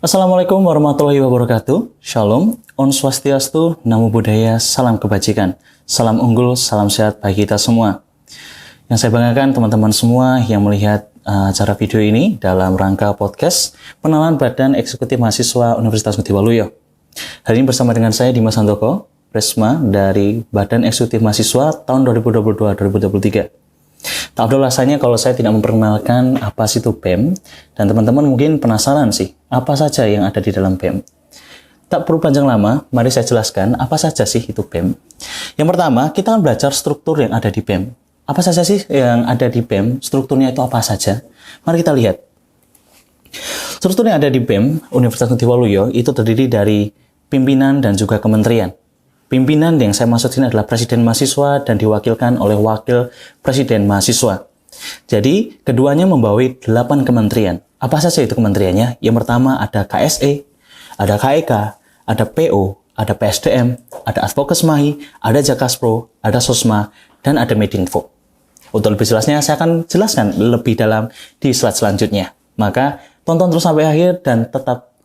Assalamualaikum warahmatullahi wabarakatuh. Shalom, Om Swastiastu, Namo Buddhaya, salam kebajikan, salam unggul, salam sehat bagi kita semua. Yang saya banggakan teman-teman semua yang melihat acara video ini dalam rangka podcast pengenalan Badan Eksekutif Mahasiswa Universitas Ngudi Hari ini bersama dengan saya Dimas Handoko, Presma dari Badan Eksekutif Mahasiswa tahun 2022-2023. Tak ada alasannya kalau saya tidak memperkenalkan apa sih itu BEM, dan teman-teman mungkin penasaran sih, apa saja yang ada di dalam BEM. Tak perlu panjang lama, mari saya jelaskan apa saja sih itu BEM. Yang pertama, kita akan belajar struktur yang ada di BEM. Apa saja sih yang ada di BEM, strukturnya itu apa saja? Mari kita lihat. Struktur yang ada di BEM, Universitas Ngudi itu terdiri dari pimpinan dan juga kementerian. Pimpinan yang saya maksud ini adalah Presiden Mahasiswa dan diwakilkan oleh Wakil Presiden Mahasiswa. Jadi, keduanya membawahi 8 kementerian. Apa saja itu kementeriannya? Yang pertama ada KSE, ada KEK, ada PO, ada PSDM, ada Advokesmahi, ada Jakaspro, ada Sosma, dan ada Medinfo. Untuk lebih jelasnya, saya akan jelaskan lebih dalam di slide selanjutnya. Maka, tonton terus sampai akhir dan tetap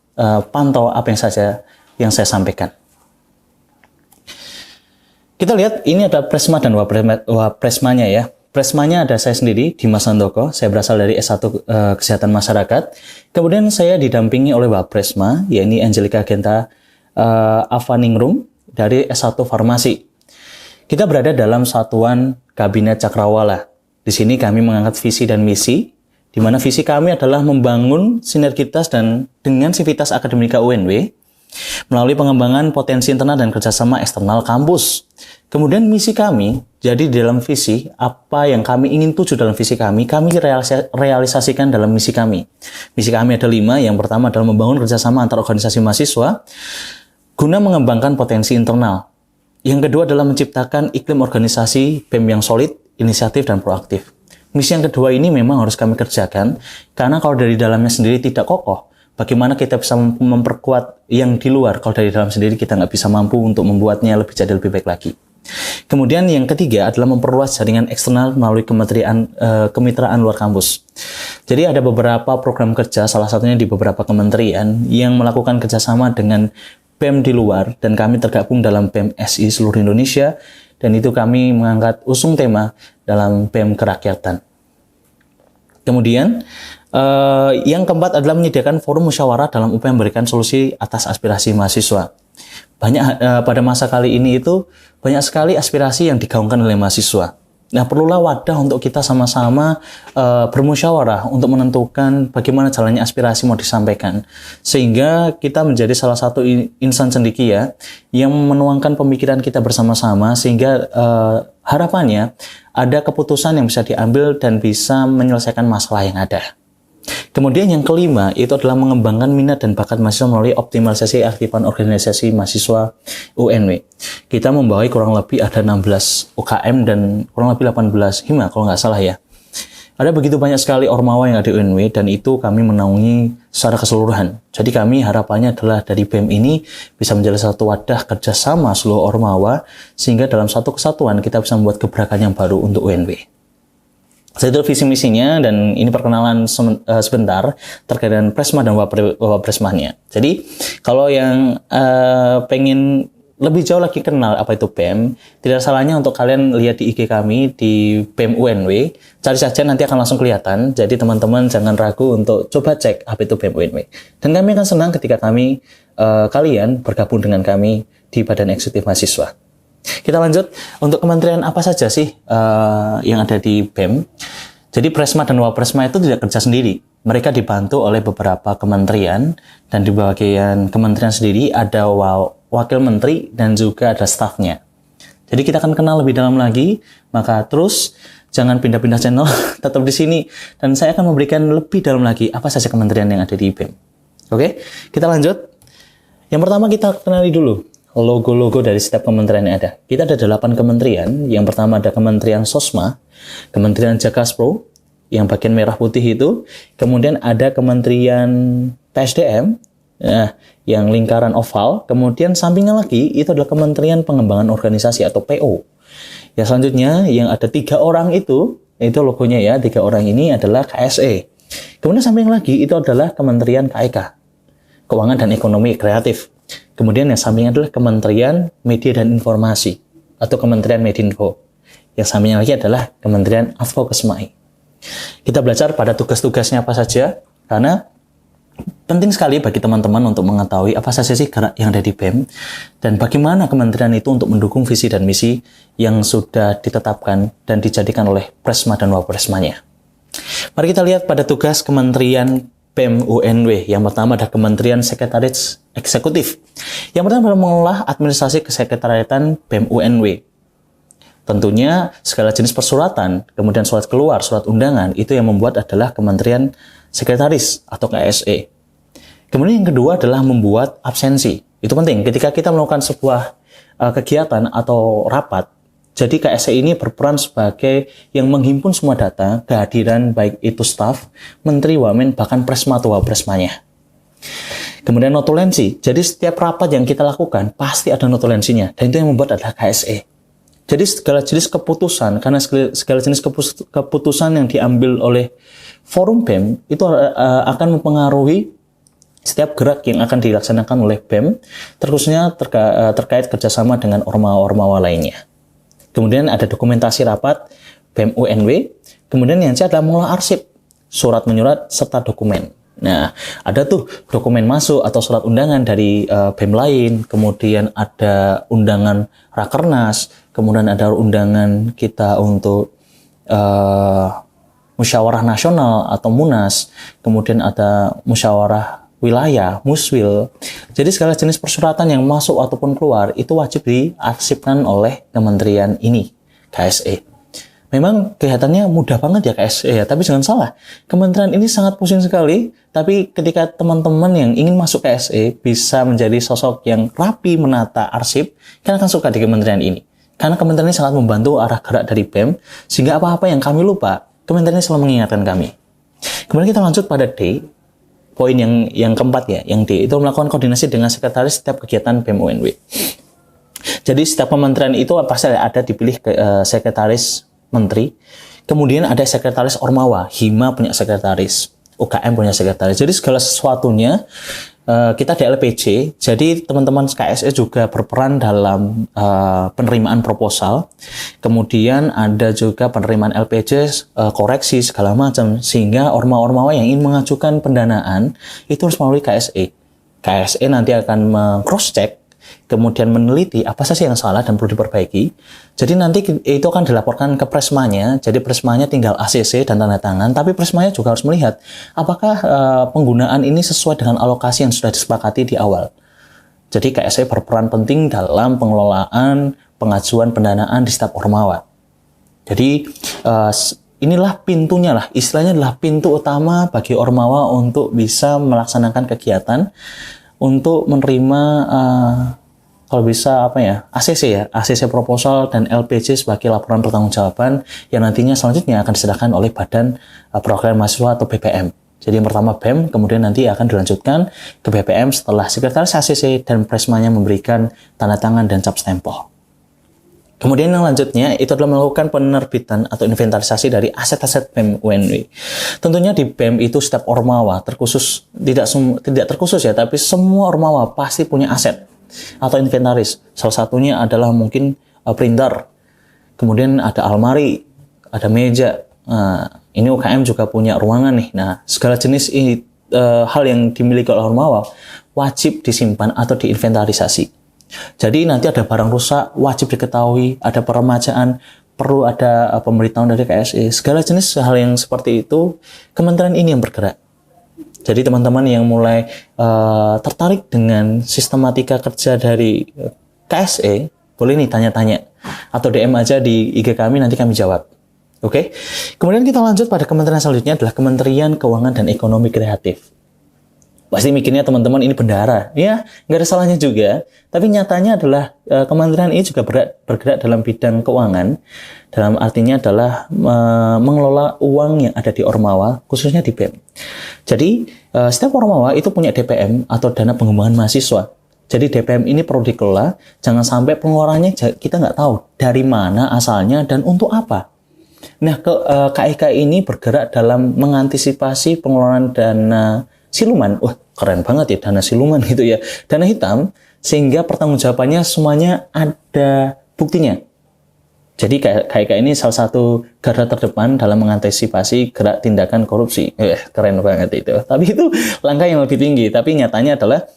pantau apa yang saya sampaikan. Kita lihat, ini ada Presma dan Wapresmanya ya. Presmanya ada saya sendiri, Dimas Handoko. Saya berasal dari S1 Kesehatan Masyarakat. Kemudian saya didampingi oleh Wapresma, yaitu Angelica Genta Avaningrum dari S1 Farmasi. Kita berada dalam satuan Kabinet Cakrawala. Di sini kami mengangkat visi dan misi, di mana visi kami adalah membangun sinergitas dan dengan sivitas akademika UNW, melalui pengembangan potensi internal dan kerjasama eksternal kampus. Kemudian misi kami, jadi di dalam visi, apa yang kami ingin tuju dalam visi kami realisasikan dalam misi kami. Misi kami ada 5, yang pertama adalah membangun kerjasama antar organisasi mahasiswa, guna mengembangkan potensi internal. Yang kedua adalah menciptakan iklim organisasi BEM yang solid, inisiatif, dan proaktif. Misi yang kedua ini memang harus kami kerjakan, karena kalau dari dalamnya sendiri tidak kokoh, bagaimana kita bisa memperkuat yang di luar kalau dari dalam sendiri kita nggak bisa mampu untuk membuatnya jadi lebih baik lagi. Kemudian yang ketiga adalah memperluas jaringan eksternal melalui kemitraan luar kampus. Jadi ada beberapa program kerja, salah satunya di beberapa kementerian yang melakukan kerjasama dengan BEM di luar, dan kami tergabung dalam BEM SI seluruh Indonesia, dan itu kami mengangkat usung tema dalam BEM kerakyatan. Kemudian yang keempat adalah menyediakan forum musyawarah dalam upaya memberikan solusi atas aspirasi mahasiswa. Pada masa kali ini itu banyak sekali aspirasi yang digaungkan oleh mahasiswa. Nah, perlulah wadah untuk kita sama-sama bermusyawarah untuk menentukan bagaimana jalannya aspirasi mau disampaikan. Sehingga kita menjadi salah satu insan cendekia yang menuangkan pemikiran kita bersama-sama, sehingga harapannya ada keputusan yang bisa diambil dan bisa menyelesaikan masalah yang ada. Kemudian yang kelima itu adalah mengembangkan minat dan bakat mahasiswa melalui optimalisasi aktifan organisasi mahasiswa UNW. Kita membawahi kurang lebih ada 16 UKM dan kurang lebih 18 hima kalau nggak salah ya. Ada begitu banyak sekali ormawa yang ada di UNW, dan itu kami menaungi secara keseluruhan. Jadi kami harapannya adalah dari BEM ini bisa menjadi satu wadah kerjasama seluruh ormawa, sehingga dalam satu kesatuan kita bisa membuat gebrakan yang baru untuk UNW. Itu visi misinya, dan ini perkenalan sebentar terkait dengan Presma dan Wapresmanya. Jadi kalau yang pengen lebih jauh lagi kenal apa itu BEM, tidak salahnya untuk kalian lihat di IG kami di BEM UNW. Cari saja, nanti akan langsung kelihatan. Jadi teman-teman jangan ragu untuk coba cek apa itu BEM UNW. Dan kami akan senang ketika kalian bergabung dengan kami di Badan Eksekutif Mahasiswa. Kita lanjut, untuk kementerian apa saja sih yang ada di BEM. Jadi Presma dan Wapresma itu tidak kerja sendiri. Mereka dibantu oleh beberapa kementerian, dan di bagian kementerian sendiri ada wakil menteri dan juga ada stafnya. Jadi kita akan kenal lebih dalam lagi, maka terus jangan pindah-pindah channel, tetap di sini, dan saya akan memberikan lebih dalam lagi apa saja kementerian yang ada di BEM. Oke, kita lanjut. Yang pertama kita kenali dulu logo-logo dari setiap kementerian yang ada. Kita ada 8 kementerian. Yang pertama ada Kementerian Sosma, Kementerian Jakaspro, yang bagian merah putih itu. Kemudian ada Kementerian PSDM, yang lingkaran oval. Kemudian sampingnya lagi itu adalah Kementerian Pengembangan Organisasi atau PO. Yang selanjutnya yang ada 3 orang itu logonya ya, 3 orang ini adalah KSE. Kemudian samping lagi itu adalah Kementerian KEK. Keuangan dan Ekonomi Kreatif. Kemudian yang sampingnya adalah Kementerian Media dan Informasi atau Kementerian Medinfo. Yang sampingnya lagi adalah Kementerian Advokesmai. Kita belajar pada tugas-tugasnya apa saja, karena penting sekali bagi teman-teman untuk mengetahui apa saja sih gerak yang ada di BEM dan bagaimana kementerian itu untuk mendukung visi dan misi yang sudah ditetapkan dan dijadikan oleh Presma dan Wapresmanya. Mari kita lihat pada tugas Kementerian BEM UNW. Yang pertama ada Kementerian Sekretaris Eksekutif. Yang pertama adalah mengelola administrasi kesekretariatan BEM UNW. Tentunya segala jenis persuratan, kemudian surat keluar, surat undangan, itu yang membuat adalah Kementerian Sekretaris atau KSE. Kemudian yang kedua adalah membuat absensi. Itu penting ketika kita melakukan sebuah kegiatan atau rapat. Jadi KSE ini berperan sebagai yang menghimpun semua data, kehadiran baik itu staf, menteri, wamen, bahkan presma atau wapresmanya. Kemudian notulensi. Jadi setiap rapat yang kita lakukan pasti ada notulensinya, dan itu yang membuat adalah KSE. Jadi segala jenis keputusan, karena segala jenis keputusan yang diambil oleh forum BEM itu akan mempengaruhi setiap gerak yang akan dilaksanakan oleh BEM, terkhususnya terkait kerjasama dengan ormawa-ormawa lainnya. Kemudian ada dokumentasi rapat BEM UNW, kemudian yang ketiga adalah mengolah arsip, surat menyurat, serta dokumen. Nah, ada tuh dokumen masuk atau surat undangan dari BEM lain, kemudian ada undangan Rakernas, kemudian ada undangan kita untuk musyawarah nasional atau Munas, kemudian ada musyawarah wilayah, Muswil. Jadi segala jenis persuratan yang masuk ataupun keluar itu wajib diarsipkan oleh kementerian ini, KSE. Memang kelihatannya mudah banget ya KSE ya, tapi jangan salah. Kementerian ini sangat pusing sekali, tapi ketika teman-teman yang ingin masuk KSE bisa menjadi sosok yang rapi menata arsip, kalian akan suka di kementerian ini. Karena kementerian ini sangat membantu arah gerak dari BEM, sehingga apa-apa yang kami lupa, kementerian ini selalu mengingatkan kami. Kemudian kita lanjut pada D, poin yang keempat ya, yang D, itu melakukan koordinasi dengan sekretaris setiap kegiatan BEM UNW. Jadi setiap kementerian itu pasti ada dipilih sekretaris menteri, kemudian ada sekretaris ormawa, Hima punya sekretaris, UKM punya sekretaris. Jadi segala sesuatunya kita di LPJ, jadi teman-teman KSE juga berperan dalam penerimaan proposal, kemudian ada juga penerimaan LPJ, koreksi segala macam, sehingga ormawa-ormawa yang ingin mengajukan pendanaan itu harus melalui KSE. KSE nanti akan meng-cross-check, kemudian meneliti apa saja yang salah dan perlu diperbaiki. Jadi nanti itu akan dilaporkan ke Presmanya, jadi Presmanya tinggal ACC dan tanda tangan, tapi Presmanya juga harus melihat apakah penggunaan ini sesuai dengan alokasi yang sudah disepakati di awal. Jadi KSE berperan penting dalam pengelolaan pengajuan pendanaan di setiap ormawa. Jadi inilah pintunya lah, istilahnya adalah pintu utama bagi ormawa untuk bisa melaksanakan kegiatan, untuk menerima kalau bisa ACC proposal dan LPJ sebagai laporan pertanggungjawaban yang nantinya selanjutnya akan diserahkan oleh Badan Program Mahasiswa atau BPM. Jadi yang pertama BEM, kemudian nanti akan dilanjutkan ke BPM setelah sekretaris ACC dan Presmanya memberikan tanda tangan dan cap stempel. Kemudian yang lanjutnya itu adalah melakukan penerbitan atau inventarisasi dari aset-aset BEM UNW. Tentunya di BEM itu setiap ormawa terkhusus, tidak terkhusus ya, tapi semua ormawa pasti punya aset atau inventaris. Salah satunya adalah mungkin printer, kemudian ada almari, ada meja. Ini UKM juga punya ruangan nih. Nah, segala jenis hal yang dimiliki oleh ormawa wajib disimpan atau diinventarisasi. Jadi nanti ada barang rusak wajib diketahui, ada peremajaan perlu ada pemberitahuan dari KSE. Segala jenis hal yang seperti itu kementerian ini yang bergerak. Jadi teman-teman yang mulai tertarik dengan sistematika kerja dari KSE, boleh nih tanya-tanya atau DM aja di IG kami, nanti kami jawab. Oke. Kemudian kita lanjut pada kementerian selanjutnya adalah Kementerian Keuangan dan Ekonomi Kreatif. Pasti mikirnya teman-teman ini bendahara. Ya, nggak ada salahnya juga. Tapi nyatanya adalah kementerian ini juga bergerak dalam bidang keuangan. Dalam artinya adalah mengelola uang yang ada di ormawa, khususnya di BEM. Jadi, setiap ormawa itu punya DPM atau Dana Pengembangan Mahasiswa. Jadi DPM ini perlu dikelola, jangan sampai pengeluarannya kita nggak tahu dari mana asalnya dan untuk apa. Nah, KIK ini bergerak dalam mengantisipasi pengeluaran dana siluman. Wah, keren banget ya, dana siluman gitu ya, dana hitam, sehingga pertanggungjawabannya semuanya ada buktinya. Jadi KIK ini salah satu garda terdepan dalam mengantisipasi gerak tindakan korupsi. Keren banget itu. Tapi itu langkah yang lebih tinggi. Tapi nyatanya adalah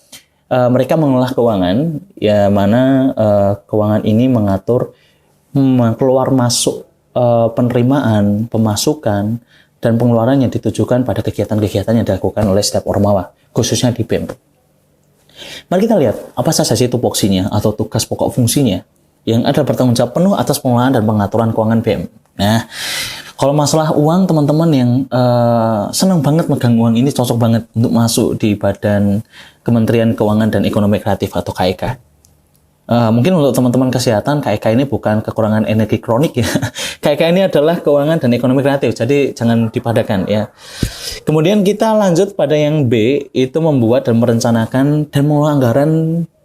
mereka mengelola keuangan, ya mana keuangan ini mengatur keluar masuk penerimaan, pemasukan, dan pengeluaran yang ditujukan pada kegiatan-kegiatan yang dilakukan oleh setiap ormawa, khususnya di BEM. Mari kita lihat apa saja sih tupoksinya atau tugas pokok fungsinya yang ada bertanggung jawab penuh atas pengelolaan dan pengaturan keuangan BEM. Nah, kalau masalah uang, teman-teman yang senang banget megang uang ini cocok banget untuk masuk di Badan Kementerian Keuangan dan Ekonomi Kreatif atau KEK. Mungkin untuk teman-teman kesehatan, KEK ini bukan kekurangan energi kronik ya. KEK ini adalah keuangan dan ekonomi kreatif, jadi jangan dipadakan ya. Kemudian kita lanjut pada yang B, itu membuat dan merencanakan dan mengelola anggaran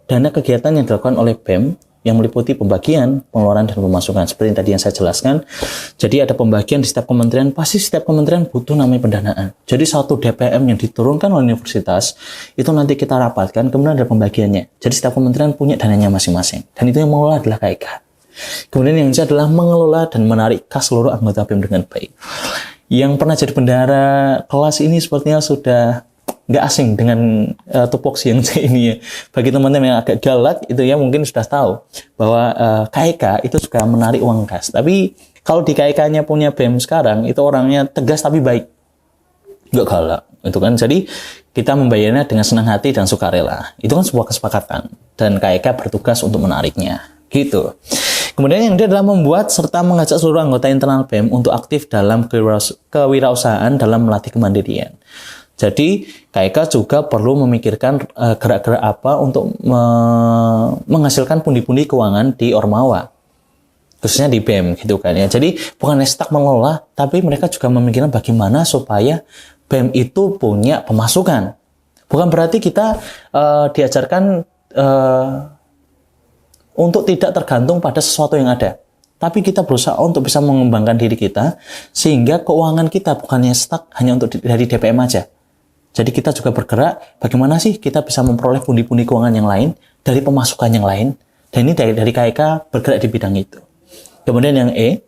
dana kegiatan yang dilakukan oleh BEM yang meliputi pembagian, pengeluaran, dan pemasukan. Seperti yang tadi yang saya jelaskan, jadi ada pembagian di setiap kementerian, pasti setiap kementerian butuh namanya pendanaan. Jadi satu DPM yang diturunkan oleh universitas, itu nanti kita rapatkan, kemudian ada pembagiannya. Jadi setiap kementerian punya dananya masing-masing. Dan itu yang mengelola adalah KIK. Kemudian yang ketiga adalah mengelola dan menarik kas seluruh anggota BEM dengan baik. Yang pernah jadi bendahara kelas ini sepertinya sudah nggak asing dengan tupoksi yang C ini ya. Bagi teman-teman yang agak galak itu ya mungkin sudah tahu bahwa KIK itu juga menarik uang kas. Tapi kalau di KIK-nya punya BEM sekarang itu orangnya tegas tapi baik, nggak galak itu kan. Jadi kita membayarnya dengan senang hati dan sukarela. Itu kan sebuah kesepakatan dan KIK bertugas untuk menariknya gitu. Kemudian yang kedua adalah membuat serta mengajak seluruh anggota internal BEM untuk aktif dalam kewirausahaan dalam melatih kemandirian. Jadi KIK juga perlu memikirkan gerak-gerak apa untuk menghasilkan pundi-pundi keuangan di Ormawa, khususnya di BEM gitu kan ya. Jadi bukan stuck mengelola, tapi mereka juga memikirkan bagaimana supaya BEM itu punya pemasukan. Bukan berarti kita diajarkan untuk tidak tergantung pada sesuatu yang ada, tapi kita berusaha untuk bisa mengembangkan diri kita sehingga keuangan kita bukannya stuck hanya untuk dari DPM aja. Jadi kita juga bergerak, bagaimana sih kita bisa memperoleh pundi-pundi keuangan yang lain, dari pemasukan yang lain, dan ini dari KIK bergerak di bidang itu. Kemudian yang E,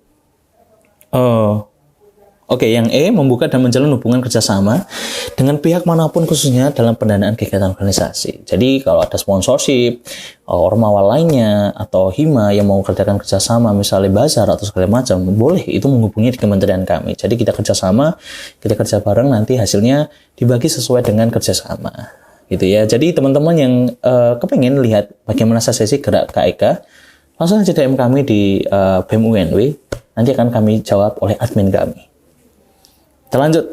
yang E membuka dan menjalin hubungan kerjasama dengan pihak manapun khususnya dalam pendanaan kegiatan organisasi. Jadi kalau ada sponsorship, ormawa lainnya, atau hima yang mau kerjakan kerjasama, misalnya bazar atau segala macam, boleh itu menghubungi di kementerian kami. Jadi kita kerjasama, kita kerja bareng, nanti hasilnya dibagi sesuai dengan kerjasama. Gitu ya. Jadi teman-teman yang kepengen lihat bagaimana sesi gerak KIK, langsung aja DM kami di BEM UNW, nanti akan kami jawab oleh admin kami. Kita lanjut,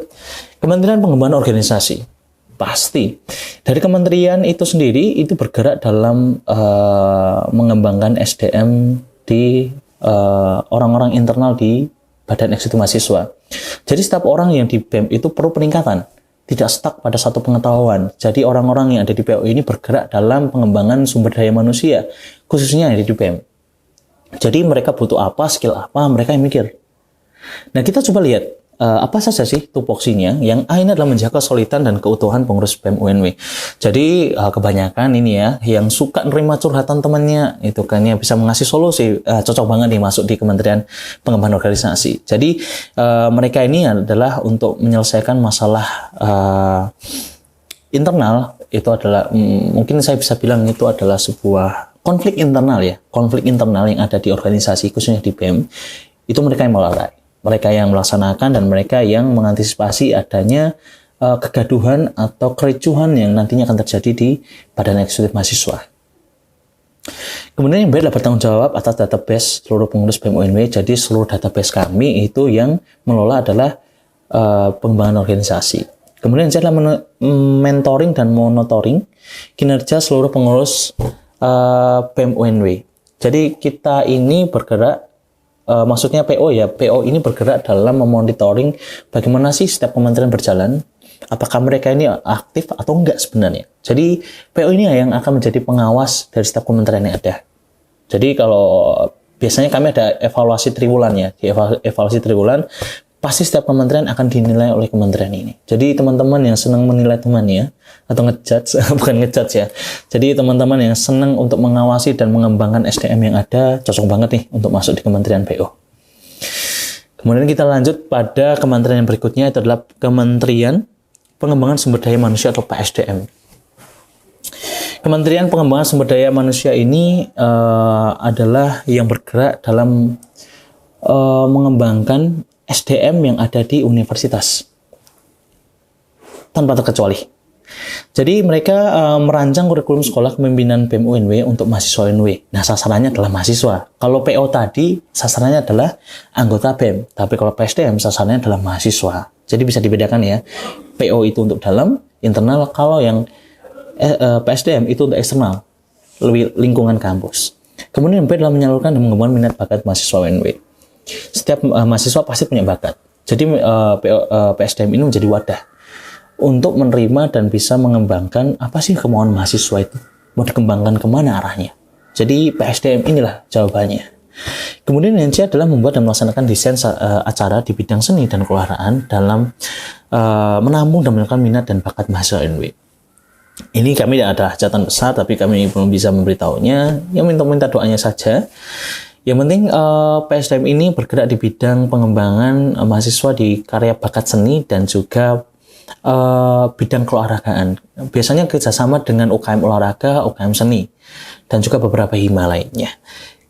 Kementerian Pengembangan Organisasi. Pasti, dari kementerian itu sendiri itu bergerak dalam mengembangkan SDM di orang-orang internal di Badan Eksekutif Mahasiswa. Jadi setiap orang yang di BEM itu perlu peningkatan, tidak stuck pada satu pengetahuan. Jadi orang-orang yang ada di PO ini bergerak dalam pengembangan sumber daya manusia, khususnya yang ada di BEM. Jadi mereka butuh apa, skill apa, mereka yang mikir. Nah kita coba lihat, apa saja sih tupoksinya? Yang A ini adalah menjaga kesulitan dan keutuhan pengurus BEM UNW. Jadi kebanyakan ini ya yang suka nerima curhatan temannya itu kan ya bisa mengasih solusi, cocok banget nih masuk di Kementerian Pengembangan Organisasi. Jadi mereka ini adalah untuk menyelesaikan masalah internal. Itu adalah mungkin saya bisa bilang itu adalah sebuah konflik internal ya, konflik internal yang ada di organisasi khususnya di BEM. Itu mereka yang melalui, mereka yang melaksanakan, dan mereka yang mengantisipasi adanya kegaduhan atau kericuhan yang nantinya akan terjadi di Badan Eksekutif Mahasiswa. Kemudian yang B adalah bertanggung jawab atas database seluruh pengurus BEM UNW. Jadi seluruh database kami itu yang mengelola adalah pengembangan organisasi. Kemudian yang C adalah mentoring dan monitoring kinerja seluruh pengurus BEM UNW. Jadi kita ini bergerak, maksudnya PO ya, PO ini bergerak dalam memonitoring bagaimana sih setiap kementerian berjalan, apakah mereka ini aktif atau enggak sebenarnya. Jadi PO ini yang akan menjadi pengawas dari setiap kementerian yang ada. Jadi kalau biasanya kami ada evaluasi triwulan ya, di evaluasi triwulan pasti setiap kementerian akan dinilai oleh kementerian ini. Jadi teman-teman yang senang menilai temannya atau ngejudge, bukan ngejudge ya. Jadi teman-teman yang senang untuk mengawasi dan mengembangkan SDM yang ada, cocok banget nih untuk masuk di Kementerian PO. Kemudian kita lanjut pada kementerian yang berikutnya, itu adalah Kementerian Pengembangan Sumber Daya Manusia atau PSDM. Kementerian Pengembangan Sumber Daya Manusia ini adalah yang bergerak dalam mengembangkan SDM yang ada di universitas tanpa terkecuali. Jadi mereka merancang kurikulum sekolah kepemimpinan BEM UNW untuk mahasiswa UNW. Nah, sasarannya adalah mahasiswa. Kalau PO tadi sasarannya adalah anggota BEM, tapi kalau PSDM sasarannya adalah mahasiswa. Jadi bisa dibedakan ya. PO itu untuk dalam, internal. Kalau yang PSDM itu untuk eksternal, lebih lingkungan kampus. Kemudian B adalah menyalurkan dan mengembangkan minat bakat mahasiswa UNW. Setiap mahasiswa pasti punya bakat. Jadi PSDM ini menjadi wadah untuk menerima dan bisa mengembangkan apa sih kemauan mahasiswa itu, mau dikembangkan kemana arahnya. Jadi PSDM inilah jawabannya. Kemudian yang C adalah membuat dan melaksanakan desain acara di bidang seni dan keolahragaan dalam menampung dan menekan minat dan bakat mahasiswa UNW. Ini kami tidak ada hajatan besar, tapi kami belum bisa memberitahunya. Yang minta doanya saja. Yang penting PSDM ini bergerak di bidang pengembangan mahasiswa di karya bakat seni dan juga bidang keolahragaan. Biasanya kerjasama dengan UKM olahraga, UKM seni, dan juga beberapa hima lainnya.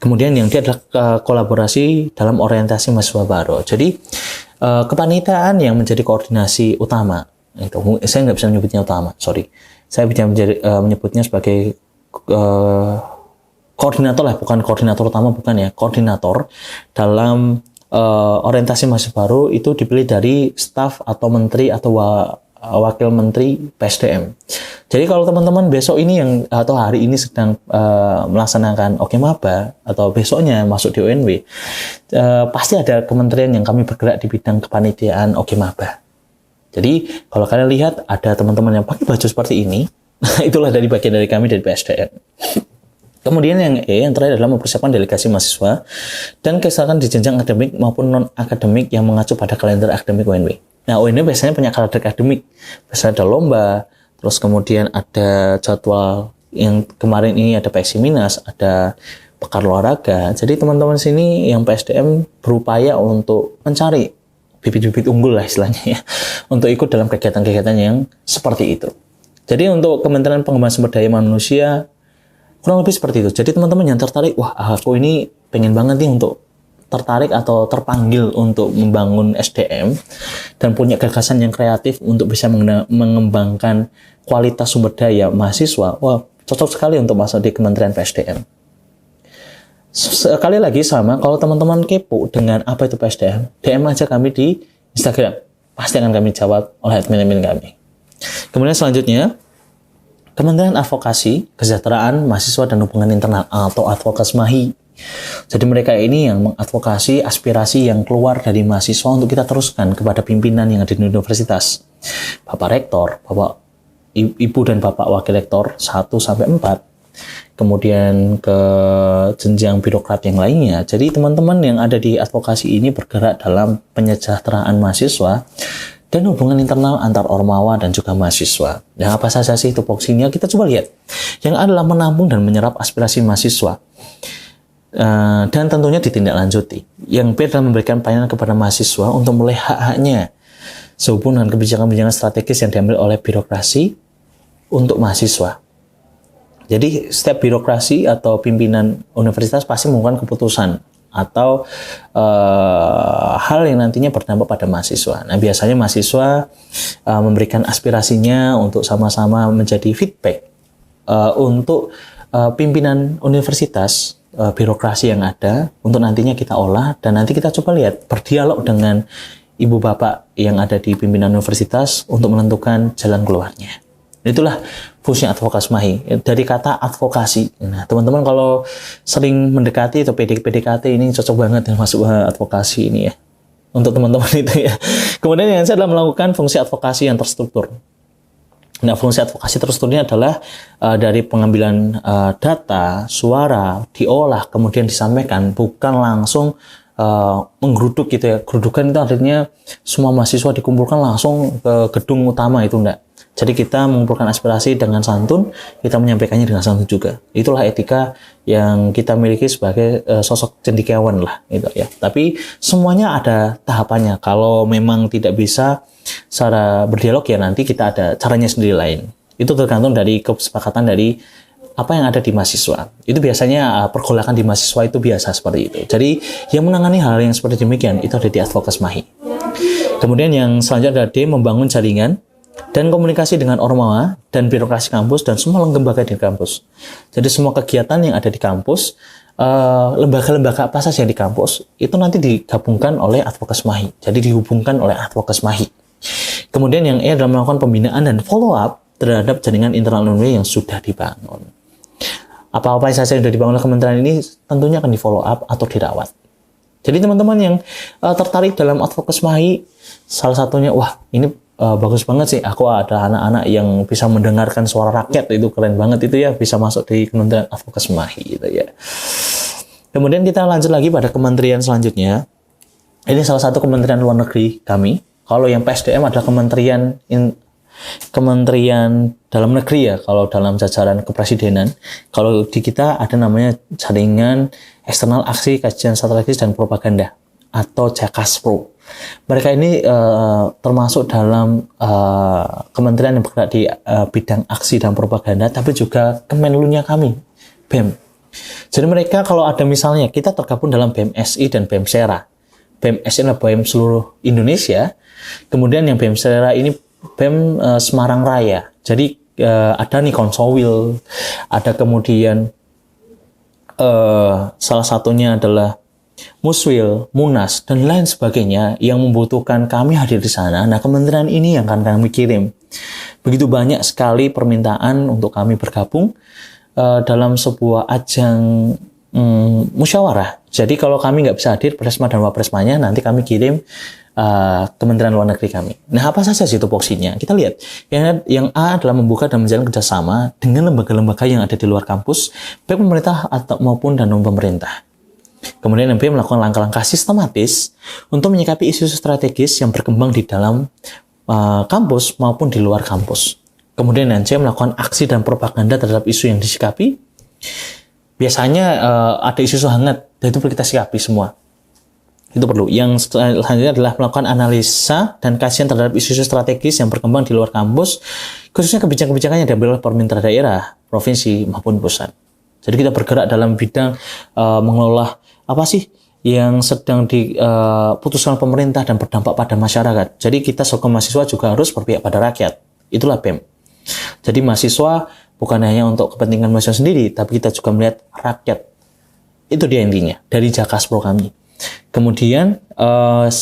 Kemudian yang dia adalah kolaborasi dalam orientasi mahasiswa baru. Jadi kepanitaan yang menjadi koordinasi utama. Itu saya nggak bisa menyebutnya utama, sorry. Saya bisa menyebutnya sebagai koordinator lah, bukan koordinator utama, bukan ya. Koordinator dalam orientasi mahasiswa baru itu dipilih dari staf atau menteri atau wakil menteri PSDM. Jadi kalau teman-teman besok ini yang atau hari ini sedang melaksanakan Okemaba atau besoknya masuk di UNW, pasti ada kementerian yang kami bergerak di bidang kepanitiaan Okemaba. Jadi kalau kalian lihat ada teman-teman yang pakai baju seperti ini, itulah dari bagian dari kami dari PSDM. Kemudian yang E, yang terakhir adalah mempersiapkan delegasi mahasiswa dan kesertakan di jenjang akademik maupun non-akademik yang mengacu pada kalender akademik UNW. Nah, UNW biasanya punya kalender akademik. Biasanya ada lomba, terus kemudian ada jadwal yang kemarin ini ada PXI Minas, ada pekan olahraga. Jadi teman-teman sini yang PSDM berupaya untuk mencari bibit-bibit unggul lah istilahnya ya, untuk ikut dalam kegiatan-kegiatan yang seperti itu. Jadi untuk Kementerian Pengembangan Sumber Daya Manusia kurang lebih seperti itu. Jadi teman-teman yang tertarik, wah aku ini pengen banget nih untuk tertarik atau terpanggil untuk membangun SDM dan punya gagasan yang kreatif untuk bisa mengembangkan kualitas sumber daya mahasiswa, wah cocok sekali untuk masuk di Kementerian PSDM. Sekali lagi sama, kalau teman-teman kepo dengan apa itu PSDM, DM aja kami di Instagram. Pasti akan kami jawab oleh admin-admin kami. Kemudian selanjutnya, Kementerian Advokasi, Kesejahteraan, Mahasiswa dan Hubungan Internal atau Advokasmahi. Jadi mereka ini yang mengadvokasi aspirasi yang keluar dari mahasiswa untuk kita teruskan kepada pimpinan yang ada di universitas. Bapak Rektor, Bapak Ibu dan Bapak Wakil Rektor 1-4. Kemudian ke jenjang birokrat yang lainnya. Jadi teman-teman yang ada di advokasi ini bergerak dalam penyejahteraan mahasiswa dan hubungan internal antar ormawa dan juga mahasiswa. Yang apa saja sih tupoksinya? Kita coba lihat. Yang adalah menampung dan menyerap aspirasi mahasiswa. Dan tentunya ditindaklanjuti. Yang B adalah memberikan pelayanan kepada mahasiswa untuk mulai hak-haknya sehubungan dengan kebijakan-kebijakan strategis yang diambil oleh birokrasi untuk mahasiswa. Jadi setiap birokrasi atau pimpinan universitas pasti melakukan keputusan atau hal yang nantinya berdampak pada mahasiswa. Nah, biasanya mahasiswa memberikan aspirasinya untuk sama-sama menjadi feedback untuk pimpinan universitas, birokrasi yang ada, untuk nantinya kita olah dan nanti kita coba lihat, berdialog dengan ibu bapak yang ada di pimpinan universitas untuk menentukan jalan keluarnya. Itulah fungsi advokasmahi, dari kata advokasi. Nah, teman-teman kalau sering mendekati atau PDKT ini cocok banget yang masuk advokasi ini ya. Untuk teman-teman itu ya. Kemudian yang saya adalah melakukan fungsi advokasi yang terstruktur. Nah, fungsi advokasi terstruktur ini adalah dari pengambilan data, suara, diolah, kemudian disampaikan, bukan langsung menggeruduk gitu ya. Gerudukan itu artinya semua mahasiswa dikumpulkan langsung ke gedung utama itu enggak. Jadi kita mengumpulkan aspirasi dengan santun, kita menyampaikannya dengan santun juga. Itulah etika yang kita miliki sebagai sosok cendekiawan lah gitu ya. Tapi semuanya ada tahapannya. Kalau memang tidak bisa secara berdialog ya nanti kita ada caranya sendiri lain. Itu tergantung dari kesepakatan dari apa yang ada di mahasiswa. Itu biasanya pergolakan di mahasiswa itu biasa seperti itu. Jadi yang menangani hal yang seperti demikian itu ada di Advokas MAHI. Kemudian yang selanjutnya ada D, membangun jaringan dan komunikasi dengan ormawa dan birokrasi kampus dan semua lembaga di kampus. Jadi semua kegiatan yang ada di kampus, lembaga-lembaga apa saja di kampus itu nanti digabungkan oleh Advokas MAHI. Jadi dihubungkan oleh Advokas MAHI. Kemudian yang E adalah melakukan pembinaan dan follow up terhadap jaringan internal yang sudah dibangun. Apa-apa saja yang sudah dibangun oleh kementerian ini tentunya akan di follow up atau dirawat. Jadi teman-teman yang tertarik dalam Advokas MAHI, salah satunya, wah ini bagus banget sih, aku ada anak-anak yang bisa mendengarkan suara rakyat, itu keren banget itu ya, bisa masuk di Kementerian Advokas MAHI gitu ya. Kemudian kita lanjut lagi pada kementerian selanjutnya. Ini salah satu kementerian luar negeri kami. Kalau yang PSDM adalah Kementerian Dalam Negeri ya, kalau dalam jajaran kepresidenan. Kalau di kita ada namanya Jaringan Eksternal Aksi Kajian Strategis dan Propaganda atau Jakaspro. Mereka ini termasuk dalam kementerian yang bergerak di bidang aksi dan propaganda, tapi juga Kemenlunya kami, BEM. Jadi mereka kalau ada misalnya kita tergabung dalam BEM-SI dan BEM-SERA. BEM-SI adalah BEM seluruh Indonesia, kemudian yang BEM-SERA ini BEM Semarang Raya. Jadi ada nih Konsowil, ada kemudian salah satunya adalah Muswil, Munas, dan lain sebagainya yang membutuhkan kami hadir di sana. Nah, kementerian ini yang akan kami kirim. Begitu banyak sekali permintaan untuk kami bergabung dalam sebuah ajang musyawarah. Jadi kalau kami nggak bisa hadir, Presma dan Wapresmanya, nanti kami kirim Kementerian Luar Negeri kami. Nah, apa saja sih tupoksinya? Kita lihat. Yang A adalah membuka dan menjalin kerjasama dengan lembaga-lembaga yang ada di luar kampus, baik pemerintah atau maupun dan non-pemerintah. Kemudian yang B melakukan langkah-langkah sistematis untuk menyikapi isu strategis yang berkembang di dalam kampus maupun di luar kampus. Kemudian yang C melakukan aksi dan propaganda terhadap isu yang disikapi. Biasanya ada isu hangat, dan itu perlu kita sikapi semua. Itu perlu. Yang selanjutnya adalah melakukan analisa dan kajian terhadap isu-isu strategis yang berkembang di luar kampus, khususnya kebijakan-kebijakan yang diambil oleh pemerintah daerah, provinsi maupun pusat. Jadi kita bergerak dalam bidang mengelola apa sih yang sedang diputuskan pemerintah dan berdampak pada masyarakat. Jadi kita sebagai mahasiswa juga harus berpihak pada rakyat. Itulah BEM. Jadi mahasiswa bukan hanya untuk kepentingan mahasiswa sendiri, tapi kita juga melihat rakyat. Itu dia intinya dari Jakaspro kami. Kemudian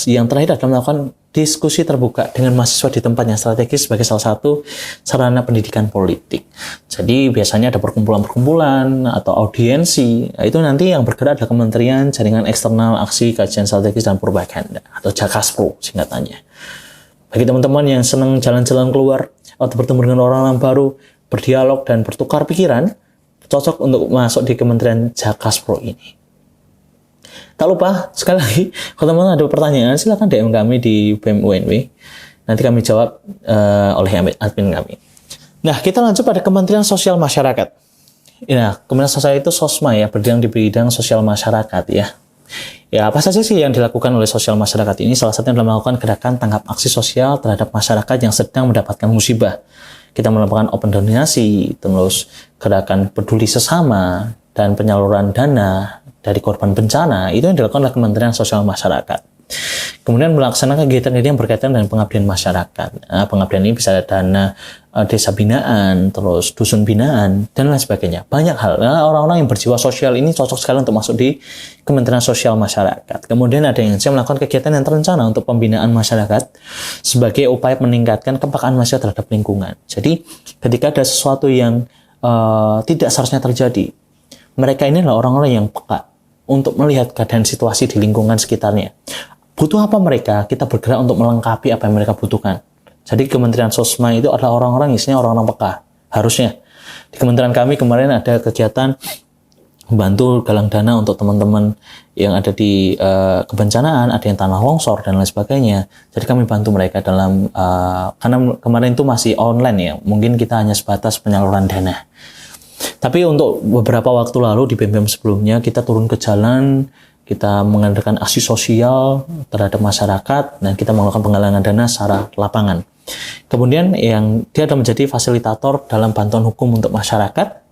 yang terakhir adalah melakukan diskusi terbuka dengan mahasiswa di tempat yang strategis sebagai salah satu sarana pendidikan politik. Jadi biasanya ada perkumpulan-perkumpulan atau audiensi. Nah, itu nanti yang bergerak adalah Kementerian Jaringan Eksternal Aksi Kajian Strategis dan Propaganda atau Jakaspro singkatannya. Bagi teman-teman yang senang jalan-jalan keluar atau bertemu dengan orang-orang baru, berdialog dan bertukar pikiran, cocok untuk masuk di Kementerian Jakaspro ini. Tak lupa, sekali lagi, kalau teman-teman ada pertanyaan, silakan DM kami di BEM UNW. Nanti kami jawab oleh admin kami. Nah, kita lanjut pada Kementerian Sosial Masyarakat. Nah, Kementerian Sosial itu SOSMA ya, berdiri di bidang sosial masyarakat ya. Ya, apa saja sih yang dilakukan oleh sosial masyarakat ini? Salah satunya adalah melakukan gerakan tanggap aksi sosial terhadap masyarakat yang sedang mendapatkan musibah. Kita melakukan open donasi, terus gerakan peduli sesama, dan penyaluran dana dari korban bencana, itu yang dilakukan oleh Kementerian Sosial Masyarakat. Kemudian melaksanakan kegiatan-kegiatan yang berkaitan dengan pengabdian masyarakat. Nah, pengabdian ini bisa dana desa binaan, terus dusun binaan, dan lain sebagainya. Banyak hal. Nah, orang-orang yang berjiwa sosial ini cocok sekali untuk masuk di Kementerian Sosial Masyarakat. Kemudian ada yang melakukan kegiatan yang terencana untuk pembinaan masyarakat sebagai upaya meningkatkan kepekaan masyarakat terhadap lingkungan. Jadi, ketika ada sesuatu yang tidak seharusnya terjadi, mereka ini adalah orang-orang yang peka untuk melihat keadaan situasi di lingkungan sekitarnya. Butuh apa mereka? Kita bergerak untuk melengkapi apa yang mereka butuhkan. Jadi Kementerian Sosma itu adalah orang-orang, isinya orang-orang peka. Harusnya. Di kementerian kami kemarin ada kegiatan membantu galang dana untuk teman-teman yang ada di kebencanaan, ada yang tanah longsor dan lain sebagainya. Jadi kami bantu mereka dalam karena kemarin itu masih online ya, mungkin kita hanya sebatas penyaluran dana. Tapi untuk beberapa waktu lalu di BEM sebelumnya kita turun ke jalan, kita mengadakan aksi sosial terhadap masyarakat dan kita melakukan penggalangan dana secara lapangan. Kemudian yang dia adalah menjadi fasilitator dalam bantuan hukum untuk masyarakat.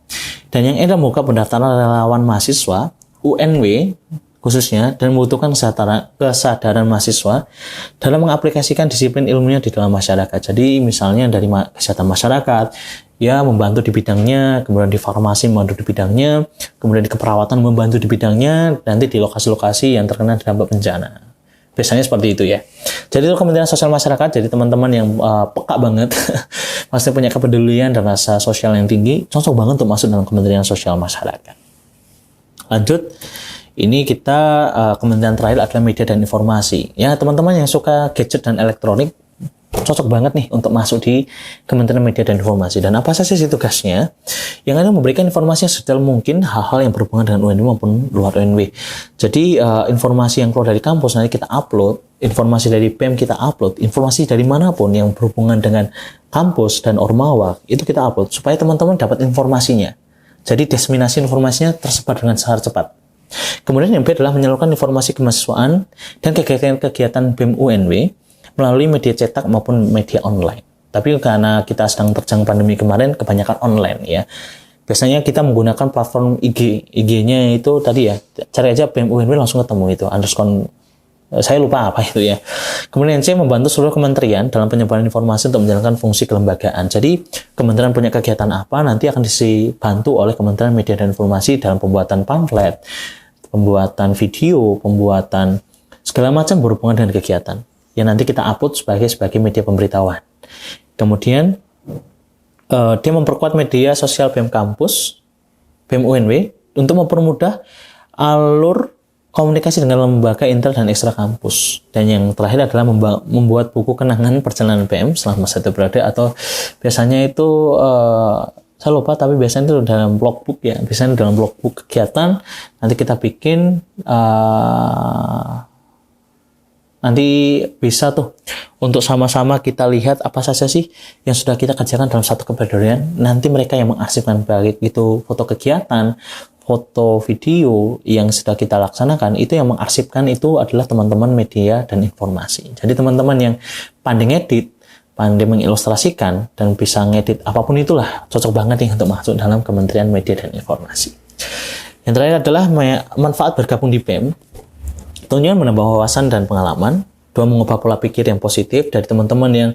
Dan yang ada membuka pendaftaran relawan mahasiswa UNW khususnya dan membutuhkan kesadaran mahasiswa dalam mengaplikasikan disiplin ilmunya di dalam masyarakat. Jadi misalnya dari kesehatan masyarakat, ya membantu di bidangnya, kemudian di farmasi membantu di bidangnya, kemudian di keperawatan membantu di bidangnya, nanti di lokasi-lokasi yang terkena dampak bencana. Biasanya seperti itu ya. Jadi itu Kementerian Sosial Masyarakat, jadi teman-teman yang peka banget, pasti punya kepedulian dan rasa sosial yang tinggi, cocok banget untuk masuk dalam Kementerian Sosial Masyarakat. Lanjut, ini kita kementerian terakhir adalah media dan informasi. Ya teman-teman yang suka gadget dan elektronik, cocok banget nih untuk masuk di Kementerian Media dan Informasi. Dan apa saja sih tugasnya? Yang ada memberikan informasi yang sedetail mungkin hal-hal yang berhubungan dengan UNW maupun luar UNW. Jadi informasi yang keluar dari kampus nanti kita upload, informasi dari BEM kita upload, informasi dari manapun yang berhubungan dengan kampus dan Ormawa itu kita upload supaya teman-teman dapat informasinya. Jadi diseminasi informasinya tersebar dengan sangat cepat. Kemudian yang B adalah menyalurkan informasi kemahasiswaan dan kegiatan BEM UNW melalui media cetak maupun media online. Tapi karena kita sedang terjang pandemi kemarin, kebanyakan online ya. Biasanya kita menggunakan platform IG. IG-nya itu tadi ya, cari aja BEM UNW langsung ketemu itu, underscore, saya lupa apa itu ya. Kemudian C membantu seluruh kementerian dalam penyebaran informasi untuk menjalankan fungsi kelembagaan. Jadi kementerian punya kegiatan apa, nanti akan dibantu oleh Kementerian Media dan Informasi dalam pembuatan pamflet, pembuatan video, pembuatan segala macam berhubungan dengan kegiatan yang nanti kita upload sebagai media pemberitahuan. Kemudian dia memperkuat media sosial BEM kampus, BEM UNW untuk mempermudah alur komunikasi dengan lembaga inter dan ekstra kampus. Dan yang terakhir adalah membuat buku kenangan perjalanan BEM selama masa itu berada, atau biasanya itu saya lupa, tapi biasanya itu dalam blogbook ya, biasanya dalam blogbook kegiatan nanti kita bikin. Nanti bisa tuh untuk sama-sama kita lihat apa saja sih yang sudah kita kerjakan dalam satu kepedulian. Nanti mereka yang mengarsipkan baik itu foto kegiatan, foto video yang sudah kita laksanakan, itu yang mengarsipkan itu adalah teman-teman media dan informasi. Jadi teman-teman yang pandai ngedit, pandai mengilustrasikan, dan bisa ngedit apapun itulah, cocok banget nih untuk masuk dalam Kementerian Media dan Informasi. Yang terakhir adalah manfaat bergabung di BEM. Tentunya menambah wawasan dan pengalaman. Dua, mengubah pola pikir yang positif dari teman-teman yang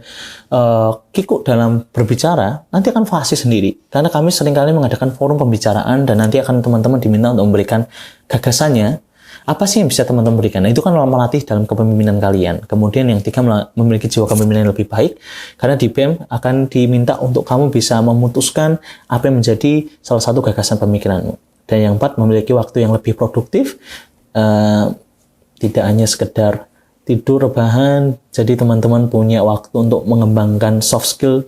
kikuk dalam berbicara, nanti akan fasih sendiri. Karena kami seringkali mengadakan forum pembicaraan dan nanti akan teman-teman diminta untuk memberikan gagasannya. Apa sih yang bisa teman-teman berikan? Nah, itu kan melatih dalam kepemimpinan kalian. Kemudian yang tiga, memiliki jiwa kepemimpinan yang lebih baik. Karena di BEM akan diminta untuk kamu bisa memutuskan apa yang menjadi salah satu gagasan pemikiranmu. Dan yang empat, memiliki waktu yang lebih produktif. Tidak hanya sekedar tidur rebahan, jadi teman-teman punya waktu untuk mengembangkan soft skill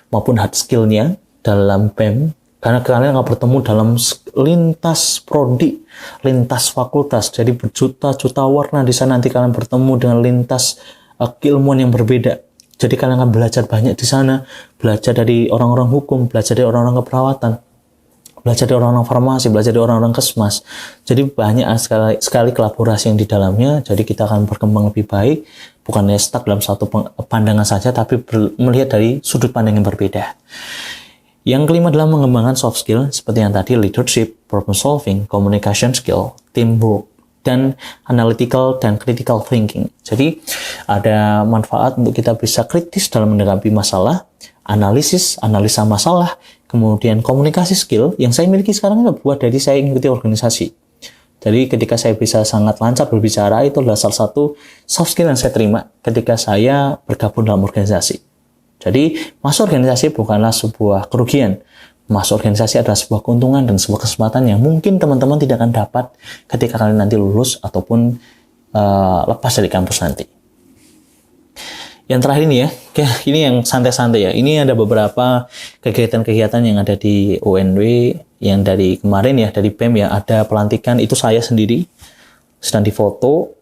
maupun hard skill-nya dalam BEM, karena kalian akan bertemu dalam lintas prodi, lintas fakultas, jadi berjuta-juta warna di sana. Nanti kalian bertemu dengan lintas keilmuan yang berbeda, jadi kalian akan belajar banyak di sana, belajar dari orang-orang hukum, belajar dari orang-orang keperawatan, belajar dari orang-orang farmasi, belajar dari orang-orang kesmas. Jadi banyak sekali kolaborasi yang di dalamnya. Jadi kita akan berkembang lebih baik, bukan stuck dalam satu pandangan saja, tapi melihat dari sudut pandang yang berbeda. Yang kelima adalah mengembangkan soft skill seperti yang tadi, leadership, problem solving, communication skill, teamwork, dan analytical dan critical thinking. Jadi ada manfaat untuk kita bisa kritis dalam menanggapi masalah, analisa masalah, kemudian komunikasi skill yang saya miliki sekarang itu buat dari saya mengikuti organisasi. Jadi ketika saya bisa sangat lancar berbicara, itu adalah salah satu soft skill yang saya terima ketika saya bergabung dalam organisasi. Jadi masuk organisasi bukanlah sebuah kerugian. Masuk organisasi adalah sebuah keuntungan dan sebuah kesempatan yang mungkin teman-teman tidak akan dapat ketika kalian nanti lulus ataupun lepas dari kampus nanti. Yang terakhir ini ya, ini yang santai-santai ya. Ini ada beberapa kegiatan-kegiatan yang ada di UNW yang dari kemarin ya, dari BEM ya, ada pelantikan, itu saya sendiri sedang difoto.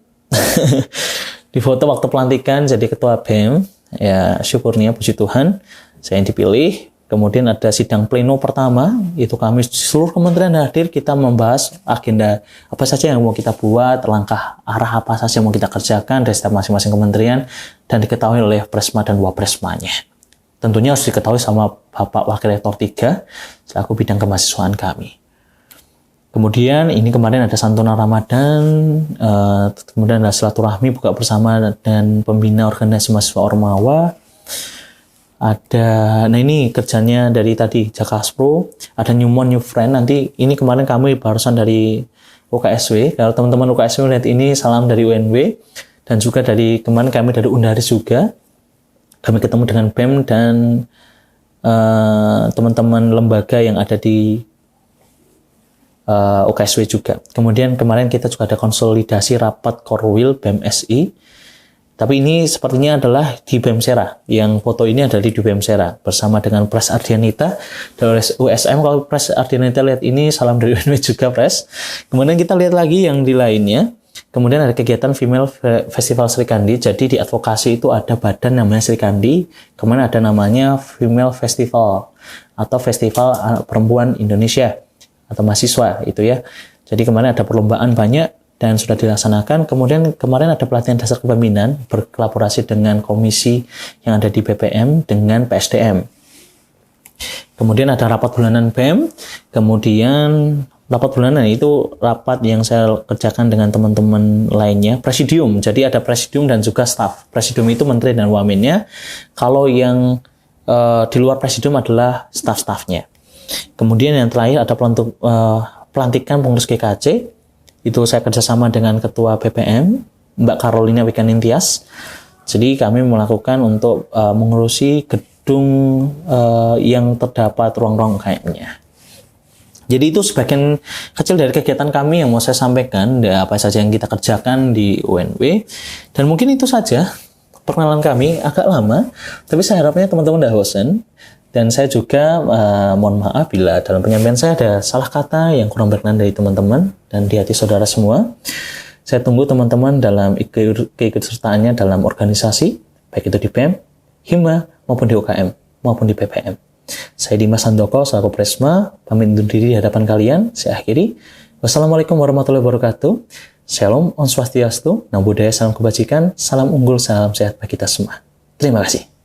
Difoto waktu pelantikan jadi ketua BEM, ya syukurnya puji Tuhan, saya yang dipilih. Kemudian ada sidang pleno pertama, itu kami seluruh kementerian hadir, kita membahas agenda apa saja yang mau kita buat, langkah arah apa saja yang mau kita kerjakan dari setiap masing-masing kementerian, dan diketahui oleh Presma dan Wapresmanya. Tentunya harus diketahui sama Bapak Wakil Rektor 3, selaku bidang kemahasiswaan kami. Kemudian ini kemarin ada santunan Ramadan, kemudian ada silaturahmi buka bersama dan pembina organisasi mahasiswa Ormawa. Ada, nah ini kerjanya dari tadi Jakaspro, ada New Friend. Nanti ini kemarin kami barusan dari UKSW. Kalau teman-teman UKSW lihat ini, salam dari UNW, dan juga dari kemarin kami dari Undaris juga. Kami ketemu dengan BEM dan teman-teman lembaga yang ada di UKSW juga. Kemudian kemarin kita juga ada konsolidasi rapat Korwil BEM SI. Tapi ini sepertinya adalah di BEM Sera. Yang foto ini adalah di BEM Sera bersama dengan Pres Ardianita dari USM. Kalau Pres Ardianita lihat ini, salam dari UNW juga, Pres. Kemudian kita lihat lagi yang di lainnya. Kemudian ada kegiatan Female Festival Sri Kandi. Jadi di advokasi itu ada badan namanya Sri Kandi. Kemudian ada namanya Female Festival atau Festival Perempuan Indonesia atau mahasiswa itu ya. Jadi kemarin ada perlombaan banyak dan sudah dilaksanakan. Kemudian kemarin ada pelatihan dasar kepemimpinan berkolaborasi dengan komisi yang ada di BPM dengan PSDM. Kemudian ada rapat bulanan BEM. Kemudian rapat bulanan itu rapat yang saya kerjakan dengan teman-teman lainnya. Presidium, jadi ada presidium dan juga staf. Presidium itu menteri dan wamennya. Kalau yang di luar presidium adalah staf-stafnya. Kemudian yang terakhir ada pelantikan pengurus GKC. Itu saya kerjasama dengan Ketua BPM, Mbak Carolina Wikanintias. Jadi kami melakukan untuk mengurusi gedung yang terdapat ruang-ruang UKM-nya. Jadi itu sebagian kecil dari kegiatan kami yang mau saya sampaikan, apa saja yang kita kerjakan di UNW. Dan mungkin itu saja perkenalan kami, agak lama, tapi saya harapnya teman-teman tidak bosan. Dan saya juga mohon maaf bila dalam penyampaian saya ada salah kata yang kurang berkenan dari teman-teman dan di hati saudara semua. Saya tunggu teman-teman dalam keikutsertaannya dalam organisasi, baik itu di BEM, Hima, maupun di UKM, maupun di PPM. Saya Dimas Handoko, selaku Presma, pamit undur diri di hadapan kalian. Saya akhiri. Wassalamualaikum warahmatullahi wabarakatuh. Shalom, Om Swastiastu, Namo Buddhaya, salam kebajikan, salam unggul, salam sehat bagi kita semua. Terima kasih.